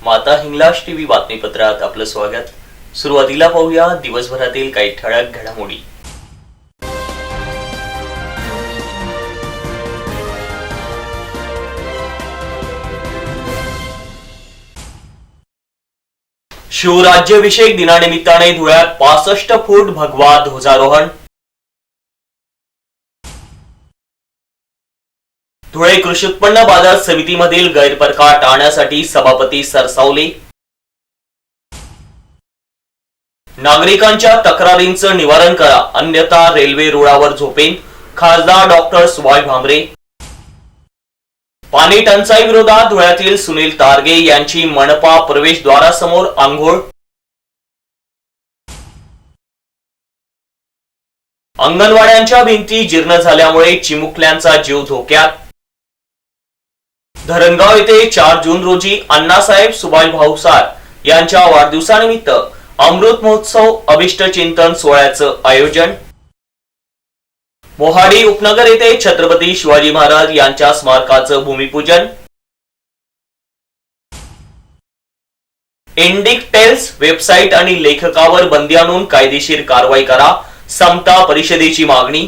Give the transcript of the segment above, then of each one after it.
माता हिंगलाज टीव्ही बातमीपत्रात आपलं स्वागत। सुरुवातीला पाहूया दिवसभरातील काही ठळक घडामोडी। शिवराज्याभिषेक दिनानिमित्ताने धुळ्यात 65 फूट भगवा ध्वजारोहण। धुळे कृषी उत्पन्न बाजार समितीमधील गैरप्रकार टाळण्यासाठी सभापती सरसावले। नागरिकांच्या तक्रारींचं निवारण करा, अन्यथा रेल्वे रुळावर झोपेन, खासदार डॉक्टर सुभाष भामरे। पाणी टंचाई विरोधात धुळ्यातील सुनील तारगे यांची मनपा प्रवेशद्वारासमोर आंघोळ। अंगणवाड्यांच्या भिंती जीर्ण झाल्यामुळे चिमुकल्यांचा जीव धोक्यात। धरणगाव येथे 4 जून रोजी अण्णासाहेब सुभाष भाऊसार यांच्या वाढदिवसानिमित्त अमृत महोत्सव अभिष्ट चिंतन सोहळ्याचं आयोजन। मोहाडी उपनगर येथे छत्रपती शिवाजी महाराज यांच्या स्मारकाचं भूमिपूजन। इंडिकटेल्स वेबसाईट आणि लेखकावर बंदी आणून कायदेशीर कारवाई करा, समता परिषदेची मागणी।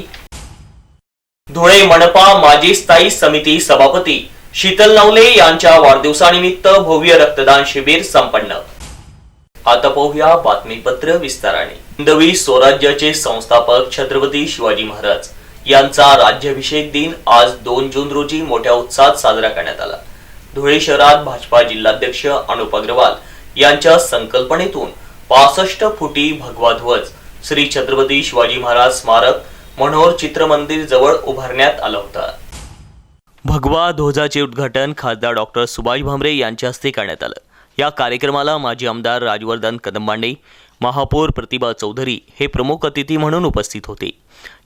धुळे मनपा माजी स्थायी समिती सभापती शीतल नवले यांच्या वाढदिवसानिमित्त भव्य रक्तदान शिबिर संपन्न। आता पाहूया बातमीपत्र विस्ताराने। हिंदवी स्वराज्याचे संस्थापक छत्रपती शिवाजी महाराज यांचा राज्याभिषेक दिन आज 2 जून रोजी मोठ्या उत्साहात साजरा करण्यात आला। धुळे शहरात भाजपा जिल्हाध्यक्ष अनुप अग्रवाल यांच्या संकल्पनेतून 65 फुटी भगवा ध्वज श्री छत्रपती शिवाजी महाराज स्मारक मनोहर चित्रमंदिर जवळ उभारण्यात आला होता। भगवा ध्वजाचे उद्घाटन खासदार डॉक्टर सुभाष भामरे यांच्या हस्ते करण्यात आलं। या कार्यक्रमाला माजी आमदार राजवर्धन कदमबांडे, महापौर प्रतिभा चौधरी हे प्रमुख अतिथी म्हणून उपस्थित होते।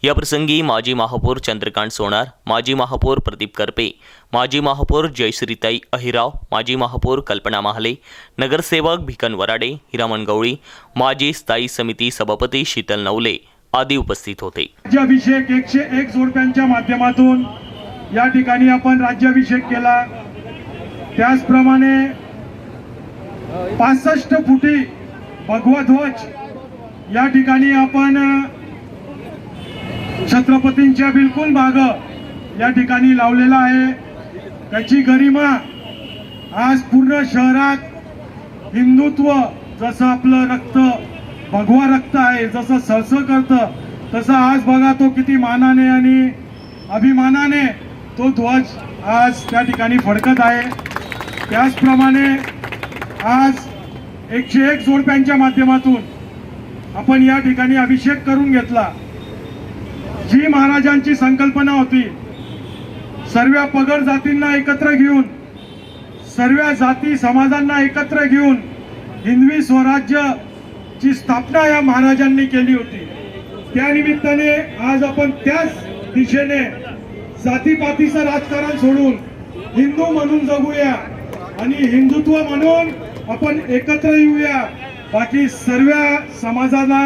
या प्रसंगी माजी महापौर चंद्रकांत सोनार, माजी महापौर प्रदीप करपे, माजी महापौर जयश्रीताई अहिराव, माजी महापौर कल्पना महाले, नगरसेवक भिकन वराडे, हिरामन गवळी, माजी स्थायी समिती सभापती शीतल नवले आदी उपस्थित होते। राज्याभिषेक 101 जोडप्यांच्या माध्यमातून या ठिकाणी आपण राज्याभिषेक केला। त्याचप्रमाणे 65 फुटी भगवा ध्वज या ठिकाणी आपण छत्रपतींच्या बिलकुल माग या ठिकाणी लावलेला आहे। त्याची गरिमा आज पूर्ण शहरात हिंदुत्व जसं आपलं रक्त भगवा रक्त आहे, जसं सळसळ करतं, तसं आज बघा तो किती मानाने आणि अभिमानाने तो ध्वज आज त्या ठिकाणी फडकत आहे। त्याचप्रमाणे आज 101 जोडप्यांच्या माध्यमातून आपण या ठिकाणी अभिषेक करून घेतला। जी महाराजांची संकल्पना होती, सर्व पगड जातींना एकत्र घेऊन, सर्व जाती समाजांना एकत्र घेऊन हिंदवी स्वराज्याची स्थापना या महाराजांनी केली होती। त्या निमित्ताने आज आपण त्याच दिशेने जातीपातीचं राजकारण सोडून हिंदू म्हणून जगूया आणि हिंदुत्व म्हणून आपण एकत्र येऊया। बाकी सर्व समाजाला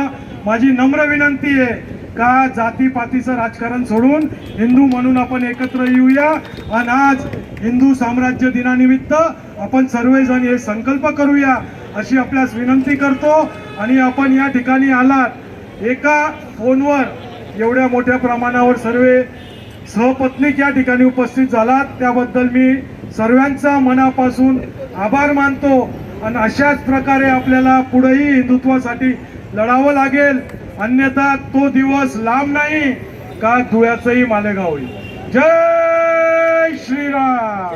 माझी नम्र विनंती आहे का जातीपातीचं राजकारण सोडून हिंदू म्हणून आपण एकत्र येऊया आणि आज हिंदू साम्राज्य दिनानिमित्त आपण सर्वजण हे संकल्प करूया अशी आपल्यास विनंती करतो। आणि आपण या ठिकाणी आलात, एका फोनवर एवढ्या मोठ्या प्रमाणावर सर्व सहपत्नीक या ठिकाणी उपस्थित झालात, त्याबद्दल मी सर्वांचा मनापासून आभार मानतो। आणि अशाच प्रकारे आपल्याला पुढेही हिंदुत्वासाठी लढावं लागेल, अन्यथा तो दिवस लांब नाही का धुळ्याचंही मालेगाव होईल। जय श्रीराम,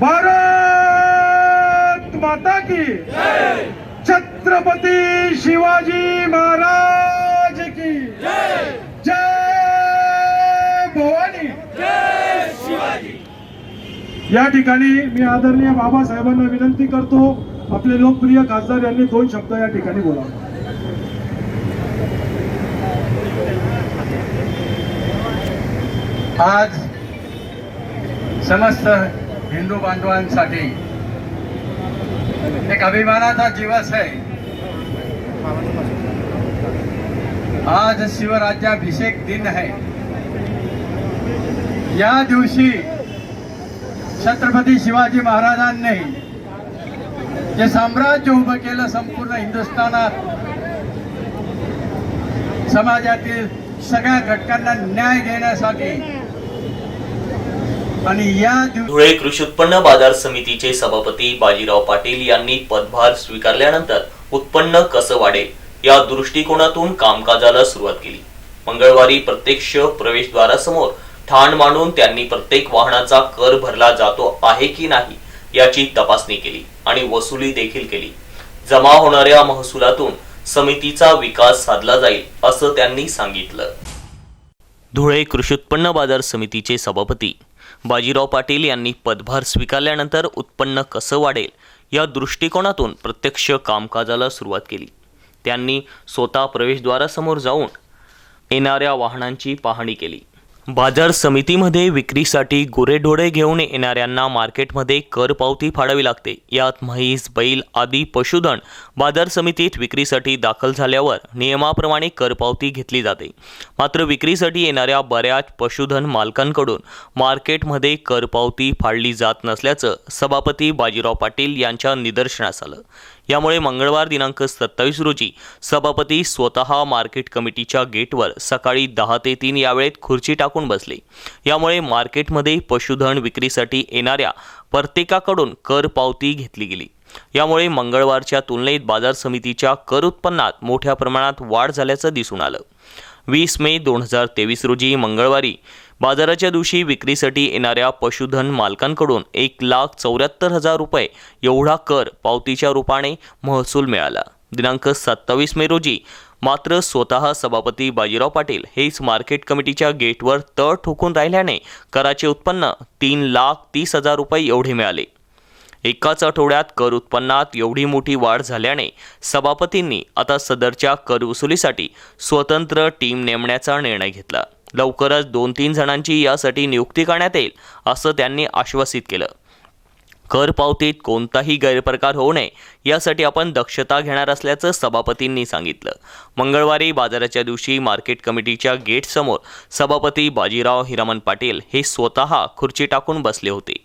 भारत माता की जय, छत्रपती शिवाजी महाराज की जय, जय भवानी, जय शिवाजी। या ठिकाणी मी आदरणीय बाबासाहेबांना विनंती करतो, आपले लोकप्रिय खासदार यांनी 2 शब्द या ठिकाणी बोलावे। आज समस्त हिंदू बांधवांसाठी एक अभिमानाचा दिवस आहे। आज शिवराज्याभिषेक दिन है। या दिवशी छत्रपती शिवाजी महाराजांनी जे साम्राज्य उभं केलं संपूर्ण हिंदुस्थानात, समाजातील सगळ्या घटकांना न्याय देण्यासाठी. आणि या धुळे कृषी उत्पन्न बाजार समितीचे सभापती बाजीराव पाटील यांनी पदभार स्वीकारल्यानंतर उत्पन्न कसं वाढेल या दृष्टिकोनातून कामकाजाला सुरुवात केली. मंगळवारी प्रत्यक्ष प्रवेशद्वारासमोर ठाण मांडून त्यांनी प्रत्येक वाहनाचा कर भरला जातो आहे की नाही याची तपासणी केली आणि वसुली देखील केली. जमा होणाऱ्या महसुलातून समितीचा विकास साधला जाईल असं त्यांनी सांगितलं. धुळे कृषी उत्पन्न बाजार समितीचे सभापती बाजीराव पाटील यांनी पदभार स्वीकारल्यानंतर उत्पन्न कसं वाढेल या दृष्टिकोनातून प्रत्यक्ष कामकाजाला सुरुवात केली. त्यांनी स्वतः प्रवेशद्वारासमोर जाऊन येणाऱ्या वाहनांची पाहणी केली. बाजार समितीमध्ये विक्रीसाठी गुरेढोरे घेऊन येणाऱ्यांना मार्केटमध्ये कर पावती फाडावी लागते. यात म्हैस, बैल आदी पशुधन बाजार समितीत विक्रीसाठी दाखल झाल्यावर नियमाप्रमाणे कर पावती घेतली जाते. मात्र विक्रीसाठी येणाऱ्या बऱ्याच पशुधन मालकांकडून मार्केटमध्ये कर पावती फाडली जात नसल्याचं सभापती बाजीराव पाटील यांच्या निदर्शनास आलं. यामुळे मंगळवार दिनांक 27 रोजी सभापती स्वतः मार्केट कमिटीच्या गेटवर सकाळी 10 ते 3 या वेळेत खुर्ची टाकून बसले. यामुळे मार्केटमध्ये पशुधन विक्रीसाठी येणाऱ्या प्रत्येकाकडून कर पावती घेतली गेली. यामुळे मंगळवारच्या तुलनेत बाजार समितीच्या कर उत्पन्नात मोठ्या प्रमाणात वाढ झाल्याचं दिसून आलं. 20 मे 2023 रोजी मंगळवारी बाजाराच्या दिवशी विक्रीसाठी येणाऱ्या पशुधन मालकांकडून 1,74,000 रुपये एवढा कर पावतीच्या रूपाने महसूल मिळाला. दिनांक 27 मे रोजी मात्र स्वतः सभापती बाजीराव पाटील हेच मार्केट कमिटीच्या गेटवर तळ ठोकून राहिल्याने कराचे उत्पन्न 3,30,000 रुपये एवढे मिळाले. एकाच आठवड्यात कर उत्पन्नात एवढी मोठी वाढ झाल्याने सभापतींनी आता सदरच्या कर वसुलीसाठी स्वतंत्र टीम नेमण्याचा निर्णय घेतला. लवकरच 2-3 जणांची यासाठी नियुक्ती करण्यात येईल असं त्यांनी आश्वासित केलं. कर पावतीत कोणताही गैरप्रकार होऊ नये यासाठी आपण दक्षता घेणार असल्याचं सभापतींनी सांगितलं. मंगळवारी बाजाराच्या दिवशी मार्केट कमिटीच्या गेटसमोर सभापती बाजीराव हिरामन पाटील हे स्वतः खुर्ची टाकून बसले होते.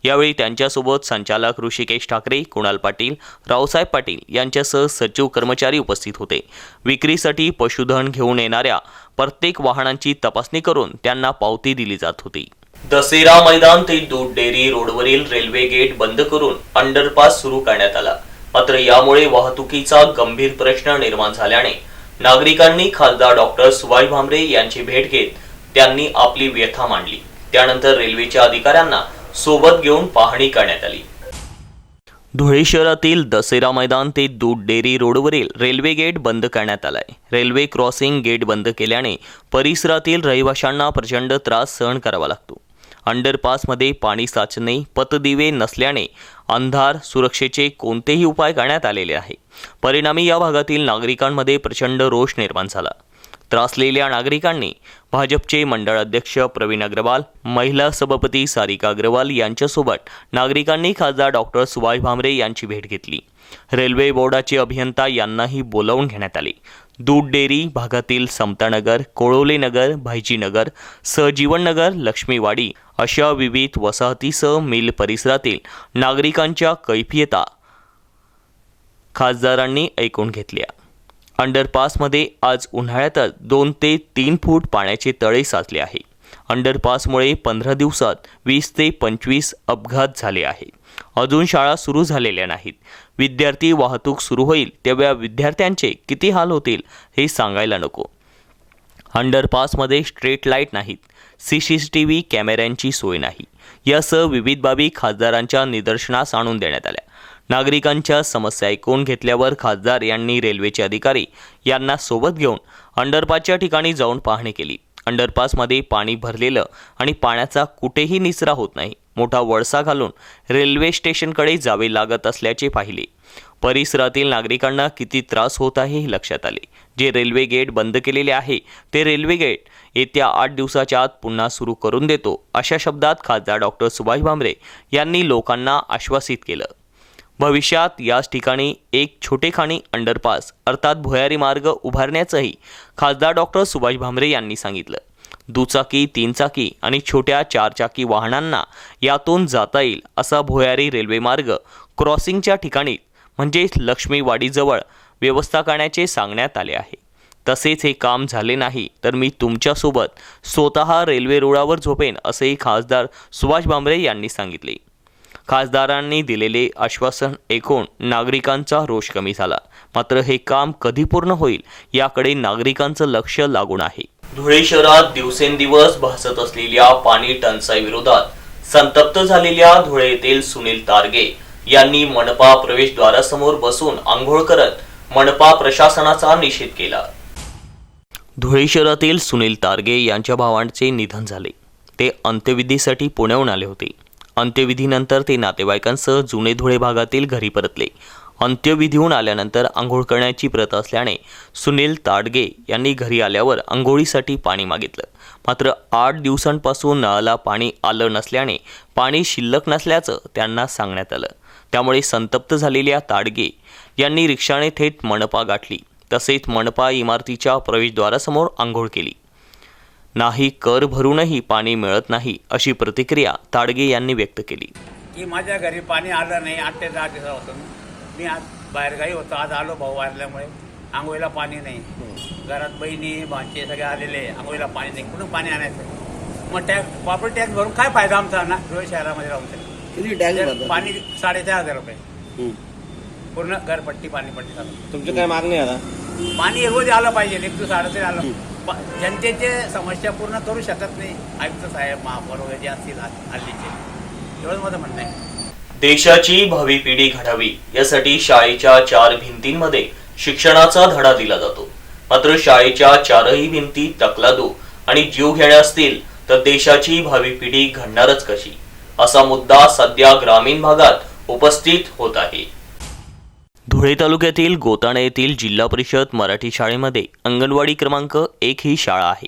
यावेळी त्यांच्यासोबत संचालक ऋषिकेश ठाकरे, कुणाल पाटील, रावसाहेब पाटील यांच्यासह सचिव कर्मचारी उपस्थित होते. विक्रीसाठी पशुधन घेऊन येणाऱ्या प्रत्येक वाहनांची तपासणी करून त्यांना पावती दिली जात होती. दसेरा मैदान ते दूध डेअरी रोडवरील रेल्वे गेट बंद करून अंडरपास सुरू करण्यात आला. मात्र यामुळे वाहतुकीचा गंभीर प्रश्न निर्माण झाल्याने नागरिकांनी खासदार डॉक्टर सुभाष भामरे यांची भेट घेत त्यांनी आपली व्यथा मांडली. त्यानंतर रेल्वेच्या अधिकाऱ्यांना सोबत घेऊन पाहणी करण्यात आली. धुळे शहरातील दसेरा मैदान ते दूध डेअरी रोडवरील रेल्वे गेट बंद करण्यात आलाय. रेल्वे क्रॉसिंग गेट बंद केल्याने परिसरातील रहिवाशांना प्रचंड त्रास सहन करावा लागतो. अंडरपासमध्ये पाणी साचणे, पथदिवे नसल्याने अंधार सुरक्षेचे कोणतेही उपाय करण्यात आलेले आहे. परिणामी या भागातील नागरिकांमध्ये प्रचंड रोष निर्माण झाला. त्रासलेल्या नागरिकांनी भाजपचे मंडळ अध्यक्ष प्रवीण अग्रवाल, महिला सभापती सारिका अग्रवाल यांच्यासोबत नागरिकांनी खासदार डॉक्टर सुभाष भामरे यांची भेट घेतली. रेल्वे बोर्डाचे अभियंता यांनाही बोलावून घेण्यात आले. दूध डेअरी भागातील समतानगर, कोळवलेनगर, भाईजीनगर, सहजीवननगर, लक्ष्मीवाडी अशा विविध वसाहतीसह मिल परिसरातील नागरिकांच्या कैफियता खासदारांनी ऐकून घेतल्या. अंडरपासमध्ये आज उन्हाळ्यातच 2 ते 3 फूट पाण्याचे तळे साचले आहे. अंडरपासमुळे 15 दिवसात 20 ते 25 अपघात झाले आहेत. अजून शाळा सुरू झालेल्या नाहीत. विद्यार्थी वाहतूक सुरू होईल तेव्हा विद्यार्थ्यांचे किती हाल होतील हे सांगायला नको. अंडरपासमध्ये स्ट्रीट लाईट नाहीत, CCTV कॅमेऱ्यांची सोय नाही. यासह विविध बाबी खासदारांच्या निदर्शनास आणून देण्यात आल्या. नागरिकांच्या समस्या ऐकून घेतल्यावर खासदार यांनी रेल्वेचे अधिकारी यांना सोबत घेऊन अंडरपासच्या ठिकाणी जाऊन पाहणी केली. अंडरपासमध्ये पाणी भरलेलं आणि पाण्याचा कुठेही निचरा होत नाही. मोठा वळसा घालून रेल्वे स्टेशनकडे जावे लागत असल्याचे पाहिले. परिसरातील नागरिकांना किती त्रास होत आहे हे लक्षात आले. जे रेल्वे गेट बंद केलेले आहे ते रेल्वे गेट येत्या 8 दिवसाच्या आत पुन्हा सुरू करून देतो अशा शब्दात खासदार डॉक्टर सुभाष भामरे यांनी लोकांना आश्वासित केलं. भविष्यात याच ठिकाणी एक छोटेखानी अंडरपास अर्थात भुयारी मार्ग उभारण्याचंही खासदार डॉक्टर सुभाष भामरे यांनी सांगितलं. दुचाकी, 3 चाकी आणि छोट्या 4 चाकी वाहनांना यातून जाता येईल असा भुयारी रेल्वे मार्ग क्रॉसिंगच्या ठिकाणी म्हणजेच लक्ष्मीवाडीजवळ व्यवस्था करण्याचे सांगण्यात आले आहे. तसेच हे काम झाले नाही तर मी तुमच्यासोबत स्वतः रेल्वे रुळावर झोपेन असेही खासदार सुभाष भामरे यांनी सांगितले. खासदारांनी दिलेले आश्वासन ऐकून नागरिकांचा रोष कमी झाला. मात्र हे काम कधी पूर्ण होईल याकडे नागरिकांचं लक्ष लागून आहे. धुळे शहरात दिवसेंदिवस भासत असलेल्या पाणी टंचाई विरोधात संतप्त झालेल्या धुळे येथील सुनील तारगे यांनी मनपा प्रवेशद्वारासमोर बसून आंघोळ करत मनपा प्रशासनाचा निषेध केला. धुळे शहरातील सुनील तारगे यांच्या भावांचे निधन झाले. ते अंत्यविधीसाठी पुण्याहून आले होते. अंत्यविधीनंतर ते नातेवाईकांसह जुने धुळे भागातील घरी परतले. अंत्यविधीहून आल्यानंतर आंघोळ करण्याची प्रथा असल्याने सुनील ताडगे यांनी घरी आल्यावर आंघोळीसाठी पाणी मागितलं. मात्र 8 दिवसांपासून नळाला पाणी आलं नसल्याने पाणी शिल्लक नसल्याचं त्यांना सांगण्यात आलं. त्यामुळे संतप्त झालेल्या ताडगे यांनी रिक्षाने थेट मनपा गाठली. तसेच मनपा इमारतीच्या प्रवेशद्वारासमोर आंघोळ केली. नाही कर भरूनही पाणी मिळत नाही अशी प्रतिक्रिया ताडगे यांनी व्यक्त केली. की माझ्या घरी पाणी आलं नाही 8 ते 10 दिवसापासून. मी आज बाहेरगावी होतो. आज आलो भाऊ वारल्यामुळे. आंघोळीला पाणी नाही. घरात बहिणी भाचे सगळे आलेले. आंघोळीला पाणी नाही. कुठून पाणी आणायचं? मग टॅक्स प्रॉपर्टी टॅक्स भरून काय फायदा आमचा ना धुळे शहरामध्ये राहून तरी. पाणी 4,500 रुपये पूर्ण घरपट्टी पाणीपट्टी झालं. तुमची काय मागणी आता? पाणी रोज आलं पाहिजे. 1 दिवस आलं तरी आलं. जनतेचे समस्या पूर्ण करू शकत नाही आयुक्त साहेब महापौर वगैरे जे असतील हल्लीचे. एवढंच माझं म्हणणं आहे. देशाची भावी पिढी घडावी यासाठी शाळेच्या 4 भिंतींमध्ये शिक्षणाचा धडा दिला जातो. मात्र शाळेच्या 4ही भिंती तकलादू आणि जीव घेण्या असतील तर देशाची भावी पिढी घडणारच कशी असा मुद्दा सध्या ग्रामीण भागात उपस्थित होत आहे. धुळे तालुक्यातील गोताणे येथील जिल्हा परिषद मराठी शाळेमध्ये अंगणवाडी क्रमांक 1 ही शाळा आहे.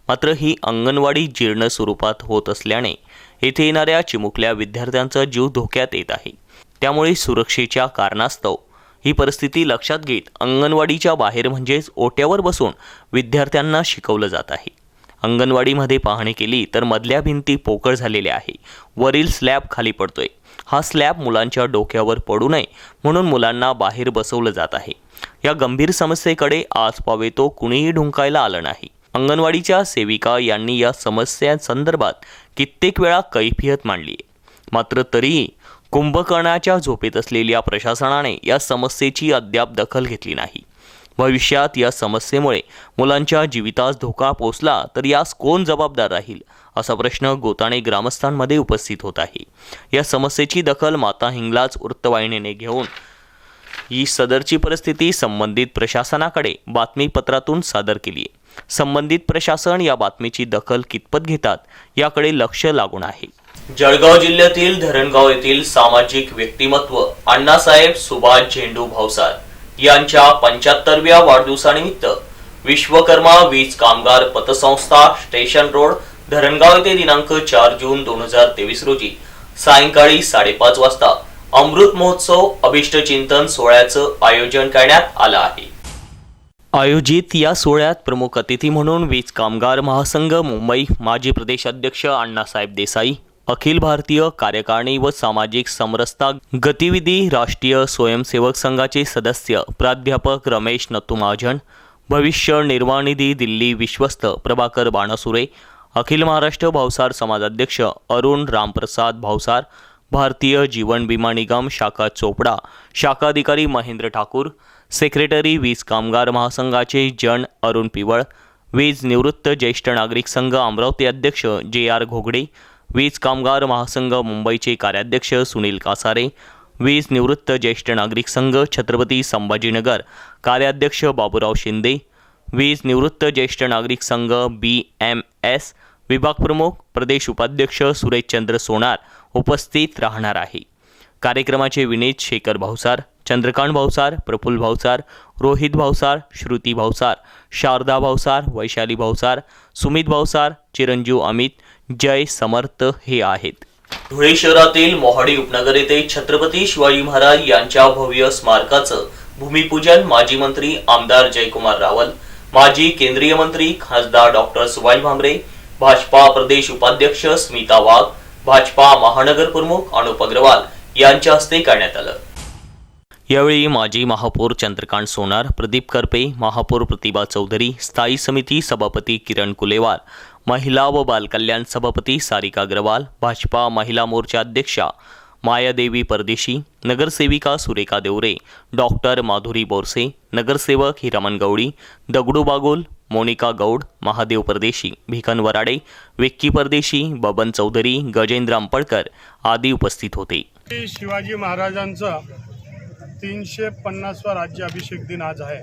मात्र ही अंगणवाडी जीर्ण स्वरूपात होत असल्याने येथे येणाऱ्या चिमुकल्या विद्यार्थ्यांचा जीव धोक्यात येत आहे. त्यामुळे सुरक्षेच्या कारणास्तव ही परिस्थिती लक्षात घेत अंगणवाडीच्या बाहेर म्हणजेच ओट्यावर बसून विद्यार्थ्यांना शिकवलं जात आहे. अंगणवाडीमध्ये पाहणी केली तर मधल्या भिंती पोकळ झालेल्या आहे. वरील स्लॅब खाली पडतोय. हा स्लॅब मुलांच्या डोक्यावर पडू नये म्हणून मुलांना बाहेर बसवलं जात आहे. या गंभीर समस्येकडे आज पावेतो कुणीही ढुंकायला आलं नाही. अंगणवाडीच्या सेविका यांनी या समस्यांसंदर्भात कित्येक वेळा कैफियत मांडली आहे. मात्र तरीही कुंभकर्णाच्या झोपेत असलेल्या प्रशासनाने या समस्येची अद्याप दखल घेतली नाही. भविष्यात या समस्येमुळे मुलांच्या जीवितास धोका पोचला तर यास कोण जबाबदार राहील असा प्रश्न गोताणे ग्रामस्थांमध्ये उपस्थित होत आहे. या समस्येची दखल माता हिंगलाज वृत्तवाहिनीने घेऊन ही सदरची परिस्थिती संबंधित प्रशासनाकडे बातमीपत्रातून सादर केली आहे. संबंधित प्रशासन या बातमीची दखल कितपत घेतात याकडे लक्ष लागून आहे. जळगाव जिल्ह्यातील धरणगाव येथील सामाजिक व्यक्तिमत्व अण्णासाहेब सुभाष झेंडू भावसार यांच्या 75व्या वाढदिवसानिमित्त विश्वकर्मा वीज कामगार पतसंस्था स्टेशन रोड धरणगाव येथे दिनांक 4 जून 2023 रोजी सायंकाळी 5:30 वाजता अमृत महोत्सव अभिष्ट चिंतन सोहळ्याचं आयोजन करण्यात आलं आहे. आयोजित या सोहळ्यात प्रमुख अतिथी म्हणून वीज कामगार महासंघ मुंबई माजी प्रदेश अध्यक्ष अण्णासाहेब देसाई, अखिल भारतीय कार्यकारिणी व सामाजिक समरसता गतिविधी राष्ट्रीय स्वयंसेवक संघाचे सदस्य प्राध्यापक रमेश नत्तू महाजन, भविष्य निर्वाह निधी दिल्ली विश्वस्त प्रभाकर बाणसुरे, अखिल महाराष्ट्र भावसार समाजाध्यक्ष अरुण रामप्रसाद भावसार, भारतीय जीवन विमा निगम शाखा चोपडा शाखाधिकारी महेंद्र ठाकूर, सेक्रेटरी वीज कामगार महासंघाचे जन अरुण पिवळ, वीज निवृत्त ज्येष्ठ नागरिक संघ अमरावती अध्यक्ष JR घोगडे, वीज कामगार महासंघ मुंबईचे कार्याध्यक्ष सुनील कासारे, वीज निवृत्त ज्येष्ठ नागरिक संघ छत्रपती संभाजीनगर कार्याध्यक्ष बाबूराव शिंदे, वीज निवृत्त ज्येष्ठ नागरिक संघ BMS विभाग प्रमुख प्रदेश उपाध्यक्ष सुरेशचंद्र सोनार उपस्थित राहणार आहे. कार्यक्रमाचे विनीत शेखर भावसार, चंद्रकांत भावसार, प्रफुल्ल भावसार, रोहित भावसार, श्रुती भावसार, शारदा भावसार, वैशाली भावसार, सुमित भावसार, चिरंजीव अमित, जय समर्थ हे आहेत. धुळे शहरातील मोहाडी उपनगर येथे छत्रपती शिवाजी महाराज यांच्या भव्य स्मारकाचं भूमिपूजन माजी मंत्री आमदार जयकुमार रावल, माजी केंद्रीय मंत्री खासदार डॉक्टर सुभाष भामरे, भाजपा प्रदेश उपाध्यक्ष स्मिता वाघ, भाजपा महानगर प्रमुख अनुप अग्रवाल यांच्या हस्ते करण्यात आलं. यावेळी माजी महापौर चंद्रकांत सोनार, प्रदीप करपे, महापौर प्रतिभा चौधरी, स्थायी समिती सभापती किरण कुलेवार, महिला व बालकल्याण सभापती सारिका अग्रवाल, भाजपा महिला मोर्चा अध्यक्षा मायादेवी परदेशी, नगरसेविका सुरेखा देवरे, डॉक्टर माधुरी बोरसे, नगरसेवक हिरामन गवडी, दगडू बागोल, मोनिका गौड, महादेव परदेशी, भिकन वराडे, विक्की परदेशी, बबन चौधरी, गजेंद्र अंपडकर आदी उपस्थित होते. शिवाजी महाराजांचा 350वा राज्याभिषेक दिन आज आहे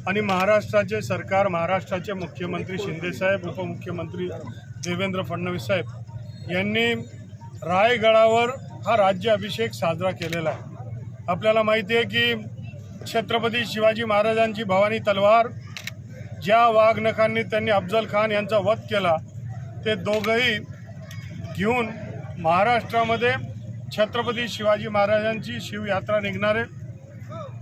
आणि महाराष्ट्राचे सरकार, महाराष्ट्राचे मुख्यमंत्री शिंदेसाहेब, उपमुख्यमंत्री देवेंद्र फडणवीस साहेब यांनी रायगडावर हा राज्याभिषेक साजरा केलेला आहे. आपल्याला माहिती आहे की छत्रपती शिवाजी महाराजांची भवानी तलवार ज्या वाघनखांनी त्यांनी अफजल खान यांचा वध केला, ते दोघंही घेऊन महाराष्ट्रामध्ये छत्रपती शिवाजी महाराजांची शिवयात्रा निघणार आहे.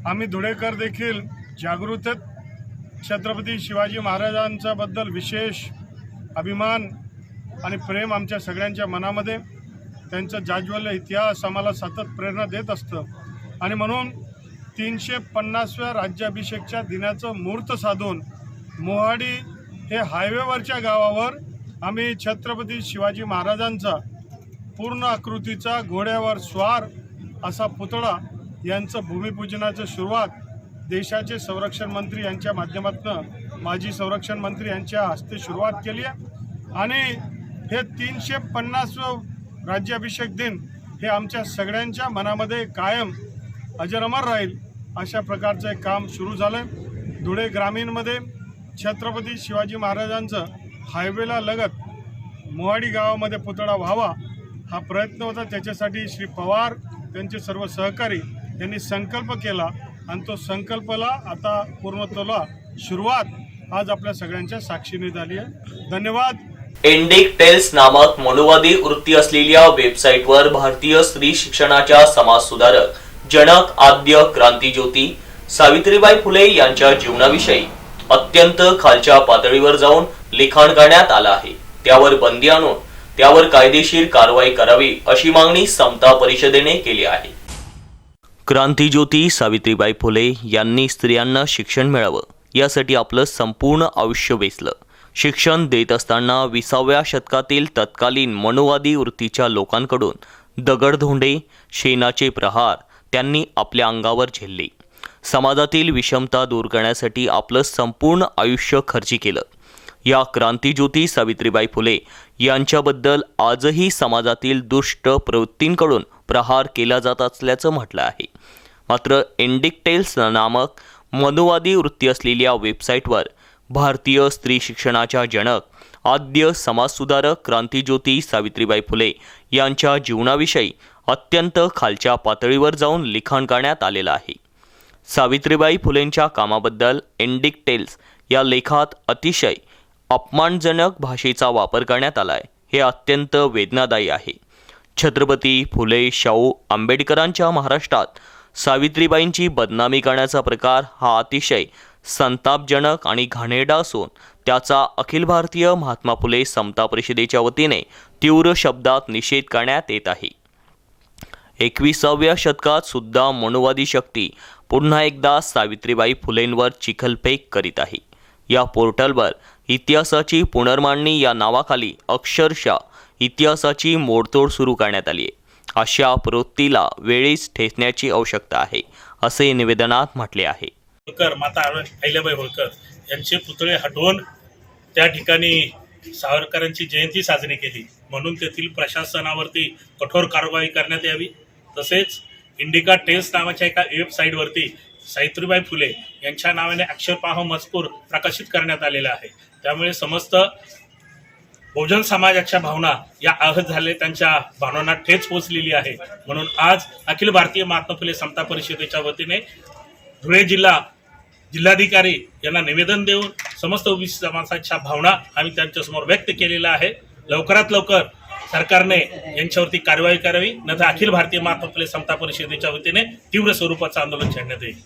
आम्ही धुळेकर देखील जागृत आहेत. छत्रपती शिवाजी महाराजांच्याबद्दल विशेष अभिमान आणि प्रेम आमच्या सगळ्यांच्या मनामध्ये. त्यांचा जाज्वल्य इतिहास आम्हाला सतत प्रेरणा देत असतं आणि म्हणून 350व्या राज्याभिषेकच्या दिनाचं मुहूर्त साधून मोहाडी हे हायवेवरच्या गावावर आम्ही छत्रपती शिवाजी महाराजांचा पूर्ण आकृतीचा घोड्यावर स्वार असा पुतळा यांचं भूमिपूजनाची सुरुवात देशाचे संरक्षण मंत्री यांच्या माध्यमातून माजी संरक्षण मंत्री यांच्या हस्ते सुरुवात केली आहे आणि हे 350वं राज्याभिषेक दिन हे आमच्या सगळ्यांच्या मनामध्ये कायम अजरामर राहील अशा प्रकारचं एक काम सुरू झालं. धुळे ग्रामीणमध्ये छत्रपती शिवाजी महाराजांचं हायवेला लगत मोहाडी गावामध्ये पुतळा व्हावा हा प्रयत्न होता. त्याच्यासाठी श्री पवार त्यांचे सर्व सहकारी यांनी संकल्प केला आणि तो संकल्पाला आता पूर्णत्वाला सुरुवात आज आपल्या सगळ्यांच्या साक्षीने झाली आहे. धन्यवाद. इंडिक टेल्स नामक मनोवादी वृत्ती असलेल्या वेबसाईटवर भारतीय स्त्री शिक्षणाच्या समाजसुधारक, जनक, आद्य क्रांतीज्योती सावित्रीबाई फुले यांच्या जीवनाविषयी अत्यंत खालच्या पातळीवर जाऊन लिखाण करण्यात आलं आहे. त्यावर बंदी आणून त्यावर कायदेशीर कारवाई करावी अशी मागणी समता परिषदेने केली आहे. क्रांतीज्योती सावित्रीबाई फुले यांनी स्त्रियांना शिक्षण मिळावं यासाठी आपलं संपूर्ण आयुष्य वेचलं. शिक्षण देत असताना 20व्या शतकातील तत्कालीन मनोवादी वृत्तीच्या लोकांकडून दगडधोंडे, शेणाचे प्रहार त्यांनी आपल्या अंगावर झेलले. समाजातील विषमता दूर करण्यासाठी आपलं संपूर्ण आयुष्य खर्ची केलं. या क्रांतीज्योती सावित्रीबाई फुले यांच्याबद्दल आजही समाजातील दुष्ट प्रवृत्तींकडून प्रहार केला जात असल्याचं म्हटलं आहे. मात्र इंडिक टेल्स नामक मनोवादी वृत्ती असलेल्या वेबसाईटवर भारतीय स्त्री शिक्षणाच्या जनक, आद्य समाजसुधारक क्रांतीज्योती सावित्रीबाई फुले यांच्या जीवनाविषयी अत्यंत खालच्या पातळीवर जाऊन लिखाण करण्यात आलेलं आहे. सावित्रीबाई फुलेंच्या कामाबद्दल इंडिक टेल्स या लेखात अतिशय अपमानजनक भाषेचा वापर करण्यात आला आहे. हे अत्यंत वेदनादायी आहे. छत्रपती फुले शाहू आंबेडकरांच्या महाराष्ट्रात सावित्रीबाईंची बदनामी करण्याचा प्रकार हा अतिशय संतापजनक आणि घाणेरडा असून त्याचा अखिल भारतीय महात्मा फुले समता परिषदेच्या वतीने तीव्र शब्दात निषेध करण्यात येत आहे. 21व्या शतकात सुद्धा मनोवादी शक्ती पुन्हा एकदा सावित्रीबाई फुलेंवर चिखलफेक करीत आहे. या पोर्टलवर इतिहासाची पुनर्मांडणी या नावाखाली अक्षरशः इतिहासाची मोडतोड सुरू करण्यात आली आहे. अशा प्रवृत्तीला वेळीच ठेचण्याची आवश्यकता आहे असे निवेदनात म्हटले आहे. माता अहिल्याबाई होळकर यांचे पुतळे हटवून त्या ठिकाणी सावरकरांची जयंती साजरी केली म्हणून तेथील प्रशासनावरती कठोर कारवाई करण्यात यावी. तसेच इंडिका टेल्स नावाच्या एका वेबसाईटवरती सावित्रीबाई फुले यांच्या नावाने अक्षरपाह मजकूर प्रकाशित करण्यात आलेला आहे. त्यामुळे समस्त बहुजन समाजाच्या भावना या आहत झाले, त्यांच्या भावनांना ठेच पोचलेली आहे. म्हणून आज अखिल भारतीय महात्मा फुले समता परिषदेच्या वतीने धुळे जिल्हाधिकारी यांना निवेदन देऊन समस्त ओबीसी समाजाच्या भावना आम्ही त्यांच्यासमोर व्यक्त केलेल्या आहे. लवकरात लवकर सरकारने यांच्यावरती कारवाई करावी, नंतर अखिल भारतीय महात्मा फुले समता परिषदेच्या वतीने तीव्र स्वरूपाचं आंदोलन छेडण्यात येईल.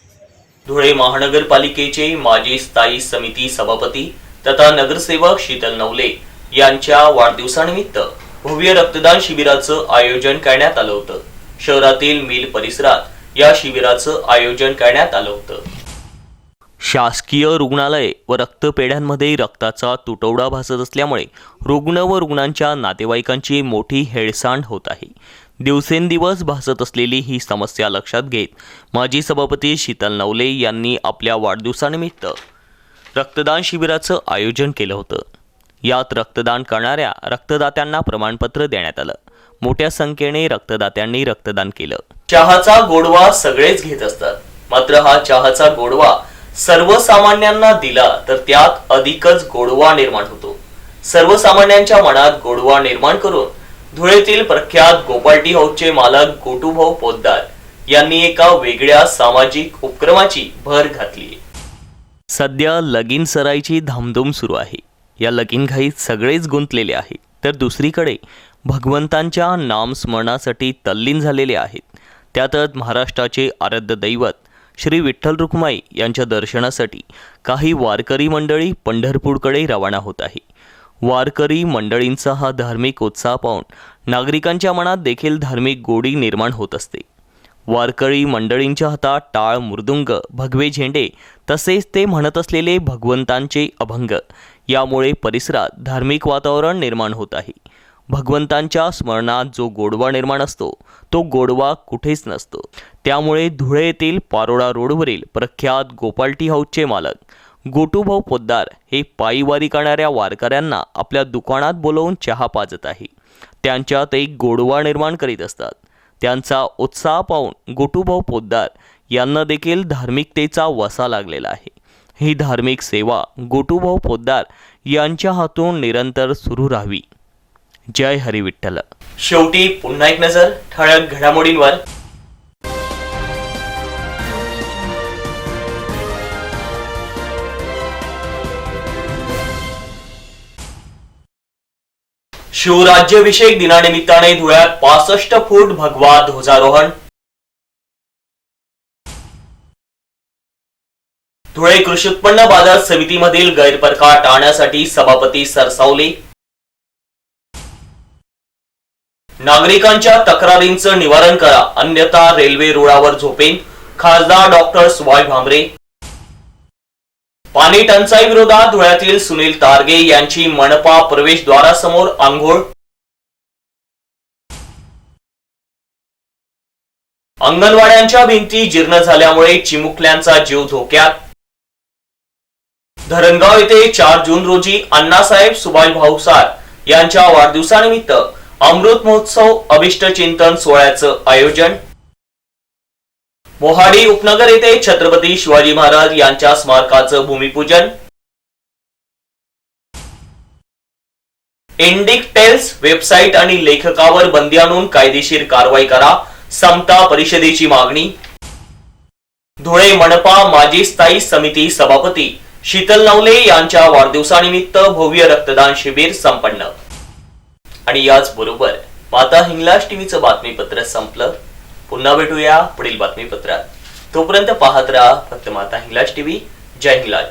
धुळे महानगरपालिकेचे माजी स्थायी समिती सभापती तथा नगरसेवक शीतल नवले यांच्या वाढदिवसानिमित्त भव्य रक्तदान शिबिराचं आयोजन करण्यात आलं होतं. शहरातील मिल परिसरात या शिबिराचं आयोजन करण्यात आलं होतं. शासकीय रुग्णालय व रक्तपेढ्यांमध्ये रक्ताचा तुटवडा भासत असल्यामुळे रुग्ण व रुग्णांच्या नातेवाईकांची मोठी हेळसांड होत आहे. दिवसेंदिवस भासत असलेली ही समस्या लक्षात घेत माजी सभापती शीतल नवले यांनी आपल्या वाढदिवसानिमित्त रक्तदान शिबिराचं आयोजन केलं होतं. यात रक्तदान करणाऱ्या रक्तदात्यांना प्रमाणपत्र देण्यात आलं. मोठ्या संख्येने रक्तदात्यांनी रक्तदान केलं. चहाचा गोडवा सगळेच घेत असतात, मात्र हा चहाचा गोडवा सर्वसामान्यांना दिला तर त्यात अधिकच गोडवा निर्माण होतो. सर्वसामान्यांच्या मनात गोडवा निर्माण करून धुळेतील प्रख्यात गोपाल टी हाऊसचे मालक गोटूभाऊ पोद्दार यांनी एका वेगळ्या सामाजिक उपक्रमाची भर घातली. सध्या लगीन सराईची धामधूम सुरू आहे. या लगीनघाईत सगळेच गुंतलेले आहेत, तर दुसरीकडे भगवंतांच्या नामस्मरणासाठी तल्लीन झालेले आहेत. त्यातच महाराष्ट्राचे आराध्य दैवत श्री विठ्ठल रुक्माई यांच्या दर्शनासाठी काही वारकरी मंडळी पंढरपूरकडे रवाना होत आहे. वारकरी मंडळींचा हा धार्मिक उत्साह पाहून नागरिकांच्या मनात देखील धार्मिक गोडी निर्माण होत असते. वारकरी मंडळींच्या हातात टाळ, मृदुंग, भगवे झेंडे तसेच ते म्हणत असलेले भगवंतांचे अभंग यामुळे परिसरात धार्मिक वातावरण निर्माण होत आहे. भगवंतांच्या स्मरणात जो गोडवा निर्माण असतो तो गोडवा कुठेच नसतो. त्यामुळे धुळे येथील पारोळा रोडवरील प्रख्यात गोपाल टी हाऊसचे मालक गोटूभाऊ पोद्दार हे पायी वारी करणाऱ्या वारकऱ्यांना आपल्या दुकानात बोलवून चहा पाजत आहे. त्यांच्यात एक गोडवा निर्माण करीत असतात. त्यांचा उत्साह पाहून गोटूभाऊ पोद्दार यांना देखील धार्मिकतेचा वसा लागलेला आहे. ही धार्मिक सेवा गोटूभाऊ पोद्दार यांच्या हातून निरंतर सुरू राहावी. जय हरी विठ्ठल. शेवटी पुन्हा एक नजर ठळक घडामोडींवर. शिवराज्याभिषेक दिनानिमित्ताने धुळ्यात 65 फूट भगवा ध्वजारोहण. धुळे कृषी उत्पन्न बाजार समितीमधील गैरप्रकार टाळण्यासाठी सभापती सरसावले. नागरिकांच्या तक्रारींचं निवारण करा, अन्यथा रेल्वे रुळावर झोपेन, खासदार डॉक्टर सुभाष भामरे. पाणी टंचाई विरोधात धुळ्यातील सुनील तारगे यांची मनपा प्रवेशद्वारासमोर आंघोळ. अंगणवाड्यांच्या भिंती जीर्ण झाल्यामुळे चिमुकल्यांचा जीव धोक्यात. धरणगाव येथे 4 जून रोजी अण्णासाहेब सुभाष भाऊसार यांच्या वाढदिवसानिमित्त अमृत महोत्सव अभिष्ट चिंतन सोहळ्याचं आयोजन. मोहाडी उपनगर येथे छत्रपती शिवाजी महाराज यांच्या स्मारकाचं भूमिपूजन. इंडिकटेल्स वेबसाईट आणि लेखकावर बंदी आणून कायदेशीर कारवाई करा, समता परिषदेची मागणी. धुळे मनपा माजी स्थायी समिती सभापती शीतल नवले यांच्या वाढदिवसानिमित्त भव्य रक्तदान शिबिर संपन्न. आणि याच बरोबर माता हिंगलाज टीव्हीचं बातमीपत्र संपलं. पुन्हा भेटूया पुढील बातमीपत्रात. तोपर्यंत पाहत राहा फक्त माता हिंगलाज टीव्ही. जय हिंगलाज.